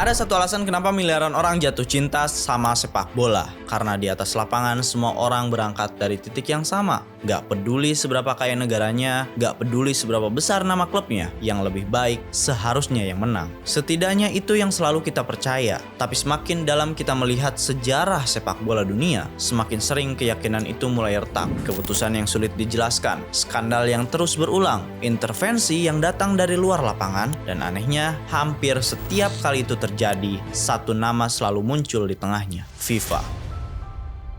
Ada satu alasan kenapa miliaran orang jatuh cinta sama sepak bola. Karena di atas lapangan semua orang berangkat dari titik yang sama. Gak peduli seberapa kaya negaranya, gak peduli seberapa besar nama klubnya. Yang lebih baik seharusnya yang menang. Setidaknya itu yang selalu kita percaya. Tapi semakin dalam kita melihat sejarah sepak bola dunia, semakin sering keyakinan itu mulai retak. Keputusan yang sulit dijelaskan, skandal yang terus berulang, intervensi yang datang dari luar lapangan, dan anehnya hampir setiap kali itu terjadi, satu nama selalu muncul di tengahnya, FIFA.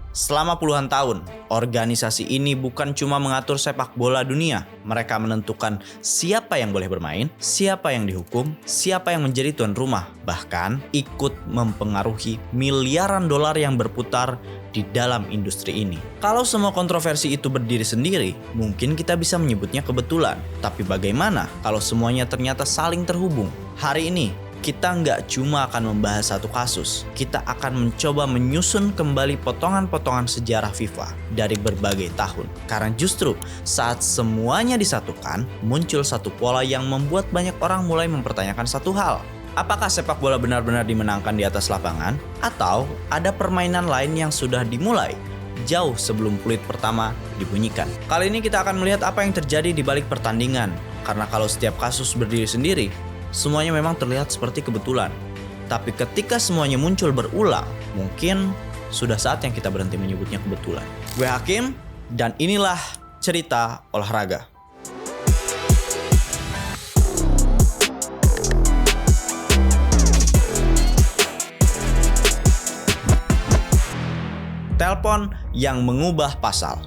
Selama puluhan tahun, organisasi ini bukan cuma mengatur sepak bola dunia. Mereka menentukan siapa yang boleh bermain, siapa yang dihukum, siapa yang menjadi tuan rumah. Bahkan ikut mempengaruhi miliaran dolar yang berputar di dalam industri ini. Kalau semua kontroversi itu berdiri sendiri, mungkin kita bisa menyebutnya kebetulan. Tapi bagaimana kalau semuanya ternyata saling terhubung? Hari ini, kita nggak cuma akan membahas satu kasus, kita akan mencoba menyusun kembali potongan-potongan sejarah FIFA dari berbagai tahun. Karena justru saat semuanya disatukan, muncul satu pola yang membuat banyak orang mulai mempertanyakan satu hal. Apakah sepak bola benar-benar dimenangkan di atas lapangan? Atau ada permainan lain yang sudah dimulai jauh sebelum peluit pertama dibunyikan? Kali ini kita akan melihat apa yang terjadi di balik pertandingan. Karena kalau setiap kasus berdiri sendiri, semuanya memang terlihat seperti kebetulan. Tapi ketika semuanya muncul berulang, mungkin sudah saatnya kita berhenti menyebutnya kebetulan. Gue Hakim, dan inilah cerita olahraga. Telepon yang mengubah pasal.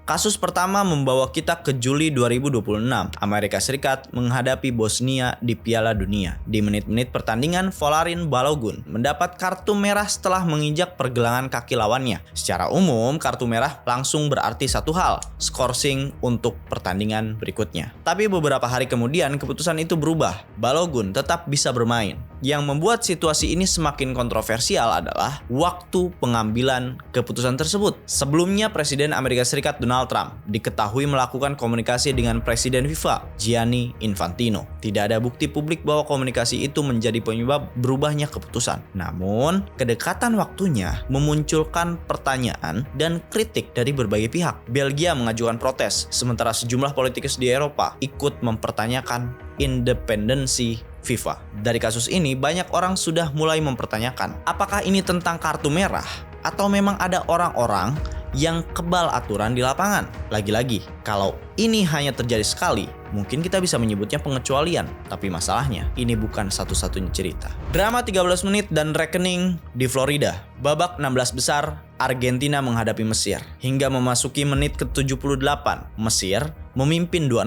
Kasus pertama membawa kita ke Juli 2026. Amerika Serikat menghadapi Bosnia di Piala Dunia. Di menit-menit pertandingan, Volarin Balogun mendapat kartu merah setelah menginjak pergelangan kaki lawannya. Secara umum, kartu merah langsung berarti satu hal, skorsing untuk pertandingan berikutnya. Tapi beberapa hari kemudian, keputusan itu berubah. Balogun tetap bisa bermain. Yang membuat situasi ini semakin kontroversial adalah waktu pengambilan keputusan tersebut. Sebelumnya, Presiden Amerika Serikat Donald Trump diketahui melakukan komunikasi dengan Presiden FIFA, Gianni Infantino. Tidak ada bukti publik bahwa komunikasi itu menjadi penyebab berubahnya keputusan. Namun, kedekatan waktunya memunculkan pertanyaan dan kritik dari berbagai pihak. Belgia mengajukan protes, sementara sejumlah politikus di Eropa ikut mempertanyakan independensi FIFA. Dari kasus ini, banyak orang sudah mulai mempertanyakan, apakah ini tentang kartu merah atau memang ada orang-orang yang kebal aturan di lapangan. Lagi-lagi, kalau ini hanya terjadi sekali, mungkin kita bisa menyebutnya pengecualian. Tapi masalahnya, ini bukan satu-satunya cerita. Drama 13 menit dan rekening di Florida. Babak 16 besar, Argentina menghadapi Mesir. Hingga memasuki menit ke-78, Mesir memimpin 2-0.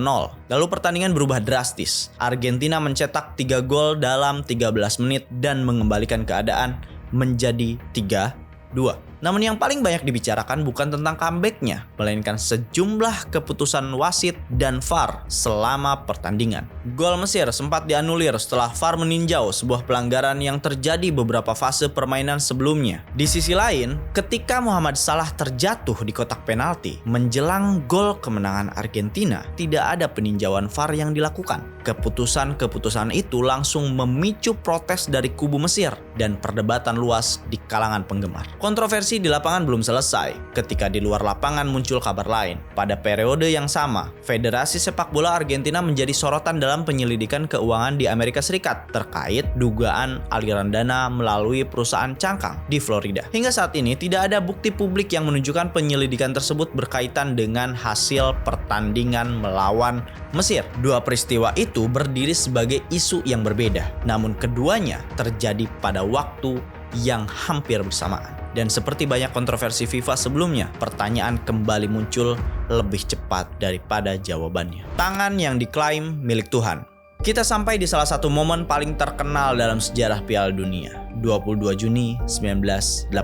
Lalu pertandingan berubah drastis. Argentina mencetak 3 gol dalam 13 menit dan mengembalikan keadaan menjadi 3-2. Namun yang paling banyak dibicarakan bukan tentang comeback-nya, melainkan sejumlah keputusan wasit dan VAR selama pertandingan. Gol Mesir sempat dianulir setelah VAR meninjau sebuah pelanggaran yang terjadi beberapa fase permainan sebelumnya. Di sisi lain, ketika Muhammad Salah terjatuh di kotak penalti menjelang gol kemenangan Argentina, tidak ada peninjauan VAR yang dilakukan. Keputusan-keputusan itu langsung memicu protes dari kubu Mesir dan perdebatan luas di kalangan penggemar. Kontroversi di lapangan belum selesai ketika di luar lapangan muncul kabar lain. Pada periode yang sama, Federasi Sepak Bola Argentina menjadi sorotan dalam penyelidikan keuangan di Amerika Serikat terkait dugaan aliran dana melalui perusahaan cangkang di Florida. Hingga saat ini tidak ada bukti publik yang menunjukkan penyelidikan tersebut berkaitan dengan hasil pertandingan melawan Mesir. Dua peristiwa itu berdiri sebagai isu yang berbeda, namun keduanya terjadi pada waktu yang hampir bersamaan. Dan seperti banyak kontroversi FIFA sebelumnya, pertanyaan kembali muncul lebih cepat daripada jawabannya. Tangan yang diklaim milik Tuhan. Kita sampai di salah satu momen paling terkenal dalam sejarah Piala Dunia, 22 Juni 1986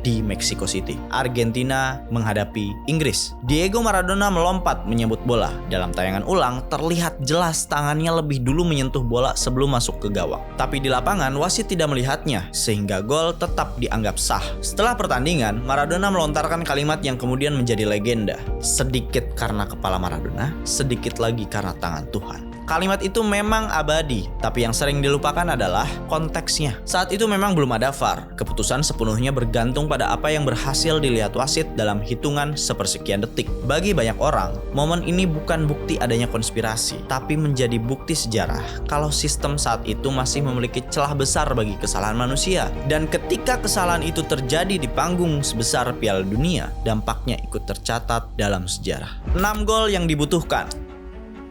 di Mexico City. Argentina menghadapi Inggris. Diego Maradona melompat menyambut bola. Dalam tayangan ulang, terlihat jelas tangannya lebih dulu menyentuh bola sebelum masuk ke gawang. Tapi di lapangan, wasit tidak melihatnya, sehingga gol tetap dianggap sah. Setelah pertandingan, Maradona melontarkan kalimat yang kemudian menjadi legenda. Sedikit karena kepala Maradona, sedikit lagi karena tangan Tuhan. Kalimat itu memang abadi, tapi yang sering dilupakan adalah konteksnya. Saat itu memang belum ada VAR. Keputusan sepenuhnya bergantung pada apa yang berhasil dilihat wasit dalam hitungan sepersekian detik. Bagi banyak orang, momen ini bukan bukti adanya konspirasi, tapi menjadi bukti sejarah kalau sistem saat itu masih memiliki celah besar bagi kesalahan manusia. Dan ketika kesalahan itu terjadi di panggung sebesar Piala Dunia, dampaknya ikut tercatat dalam sejarah. 6 gol yang dibutuhkan.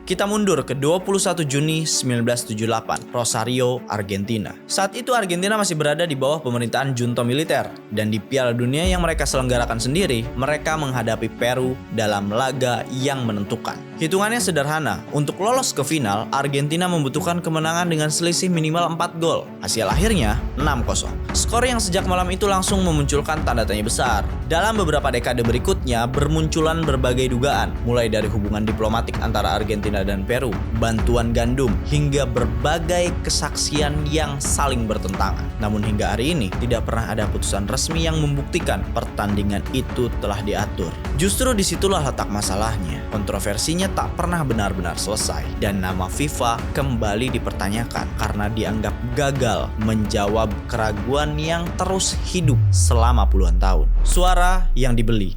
Kita mundur ke 21 Juni 1978, Rosario, Argentina. Saat itu Argentina masih berada di bawah pemerintahan junta militer, dan di Piala Dunia yang mereka selenggarakan sendiri, mereka menghadapi Peru dalam laga yang menentukan. Hitungannya sederhana, untuk lolos ke final, Argentina membutuhkan kemenangan dengan selisih minimal 4 gol. Hasil akhirnya 6-0. Skor yang sejak malam itu langsung memunculkan tanda tanya besar. Dalam beberapa dekade berikutnya, bermunculan berbagai dugaan, mulai dari hubungan diplomatik antara Argentina dan Peru, bantuan gandum, hingga berbagai kesaksian yang saling bertentangan. Namun hingga hari ini, tidak pernah ada putusan resmi yang membuktikan pertandingan itu telah diatur. Justru disitulah letak masalahnya. Kontroversinya tak pernah benar-benar selesai, dan nama FIFA kembali dipertanyakan karena dianggap gagal menjawab keraguan yang terus hidup selama puluhan tahun. Suara yang dibeli.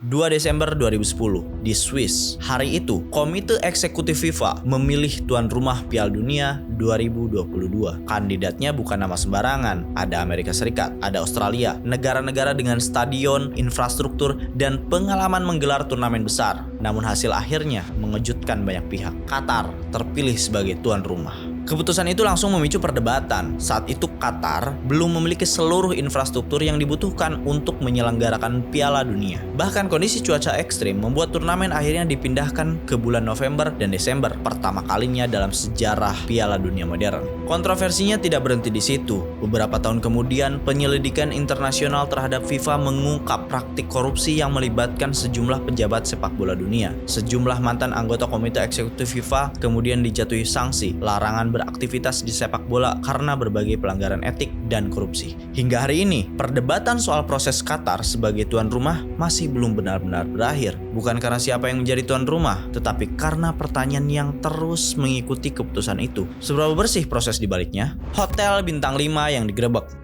2 Desember 2010 di Swiss. Hari itu, Komite Eksekutif FIFA memilih tuan rumah Piala Dunia 2022. Kandidatnya bukan nama sembarangan. Ada Amerika Serikat, ada Australia, negara-negara dengan stadion, infrastruktur, dan pengalaman menggelar turnamen besar. Namun hasil akhirnya mengejutkan banyak pihak. Qatar terpilih sebagai tuan rumah. Keputusan itu langsung memicu perdebatan. Saat itu Qatar belum memiliki seluruh infrastruktur yang dibutuhkan untuk menyelenggarakan Piala Dunia. Bahkan kondisi cuaca ekstrim membuat turnamen akhirnya dipindahkan ke bulan November dan Desember, pertama kalinya dalam sejarah Piala Dunia modern. Kontroversinya tidak berhenti di situ. Beberapa tahun kemudian, penyelidikan internasional terhadap FIFA mengungkap praktik korupsi yang melibatkan sejumlah pejabat sepak bola dunia. Sejumlah mantan anggota Komite Eksekutif FIFA kemudian dijatuhi sanksi, larangan beraktivitas di sepak bola karena berbagai pelanggaran etik dan korupsi. Hingga hari ini, perdebatan soal proses Qatar sebagai tuan rumah masih belum benar-benar berakhir. Bukan karena siapa yang menjadi tuan rumah, tetapi karena pertanyaan yang terus mengikuti keputusan itu. Seberapa bersih proses di baliknya? Hotel bintang 5 yang digerebek.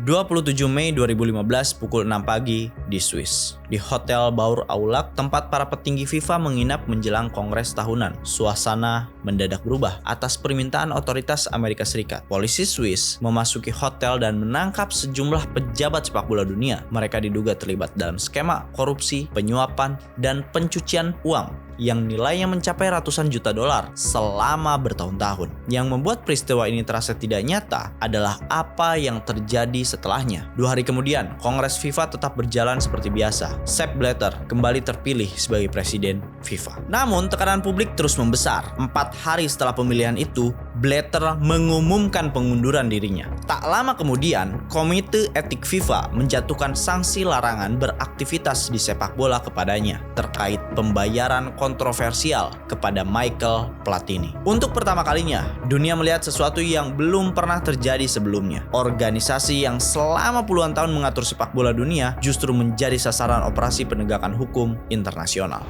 27 Mei 2015 pukul 6 pagi di Swiss. Di Hotel Baur Aulak, tempat para petinggi FIFA menginap menjelang kongres tahunan. Suasana mendadak berubah atas permintaan otoritas Amerika Serikat. Polisi Swiss memasuki hotel dan menangkap sejumlah pejabat sepak bola dunia. Mereka diduga terlibat dalam skema korupsi, penyuapan, dan pencucian uang yang nilainya mencapai ratusan juta dolar selama bertahun-tahun. Yang membuat peristiwa ini terasa tidak nyata adalah apa yang terjadi setelahnya. 2 hari kemudian, Kongres FIFA tetap berjalan seperti biasa. Sepp Blatter kembali terpilih sebagai presiden FIFA. Namun, tekanan publik terus membesar. 4 hari setelah pemilihan itu, Blatter mengumumkan pengunduran dirinya. Tak lama kemudian, Komite Etik FIFA menjatuhkan sanksi larangan beraktivitas di sepak bola kepadanya terkait pembayaran kontroversial kepada Michael Platini. Untuk pertama kalinya, dunia melihat sesuatu yang belum pernah terjadi sebelumnya. Organisasi yang selama puluhan tahun mengatur sepak bola dunia justru menjadi sasaran operasi penegakan hukum internasional.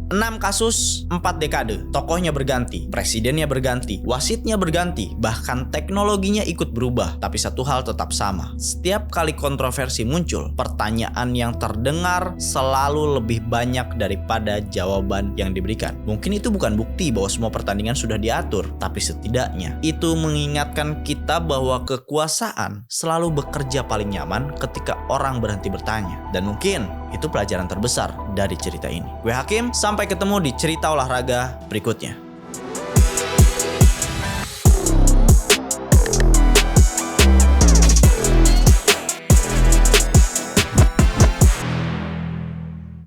6 kasus, 4 dekade. Tokohnya berganti, presidennya berganti, wasitnya berganti, bahkan teknologinya ikut berubah. Tapi satu hal tetap sama. Setiap kali kontroversi muncul, pertanyaan yang terdengar selalu lebih banyak daripada jawaban yang diberikan. Mungkin itu bukan bukti bahwa semua pertandingan sudah diatur, tapi setidaknya itu mengingatkan kita bahwa kekuasaan selalu bekerja paling nyaman ketika orang berhenti bertanya. Dan mungkin itu pelajaran terbesar dari cerita ini. Gue Hakim, sampai ketemu di cerita olahraga berikutnya.